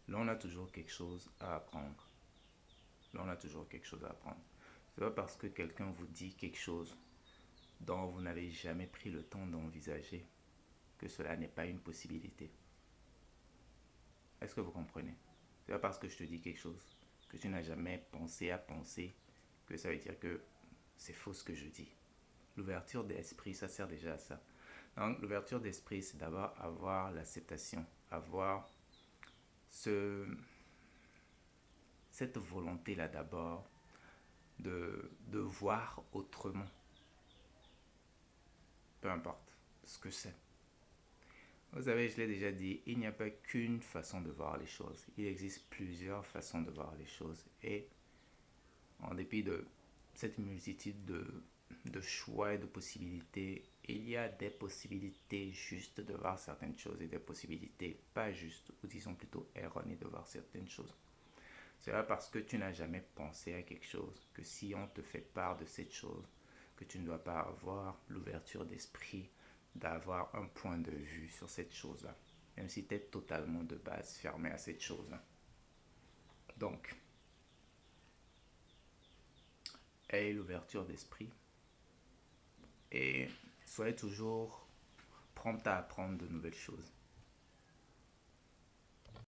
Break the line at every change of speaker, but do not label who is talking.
Là, on a toujours quelque chose à apprendre. Là, on a toujours quelque chose à apprendre. C'est pas parce que quelqu'un vous dit quelque chose dont vous n'avez jamais pris le temps d'envisager que cela n'est pas une possibilité. Est-ce que vous comprenez? C'est pas parce que je te dis quelque chose que tu n'as jamais pensé à penser que ça veut dire que c'est faux ce que je dis. L'ouverture d'esprit, ça sert déjà à ça. Donc, l'ouverture d'esprit, c'est d'abord avoir l'acceptation, avoir ce, cette volonté-là d'abord de voir autrement, peu importe ce que c'est. Vous savez, je l'ai déjà dit, il n'y a pas qu'une façon de voir les choses. Il existe plusieurs façons de voir les choses. Et en dépit de cette multitude de choix et de possibilités, il y a des possibilités justes de voir certaines choses et des possibilités pas justes, ou disons plutôt erronées de voir certaines choses. C'est pas parce que tu n'as jamais pensé à quelque chose que si on te fait part de cette chose, que tu ne dois pas avoir l'ouverture d'esprit d'avoir un point de vue sur cette chose-là, même si tu es totalement de base fermé à cette chose-là. Donc, aie l'ouverture d'esprit et soyez toujours prompt à apprendre de nouvelles choses.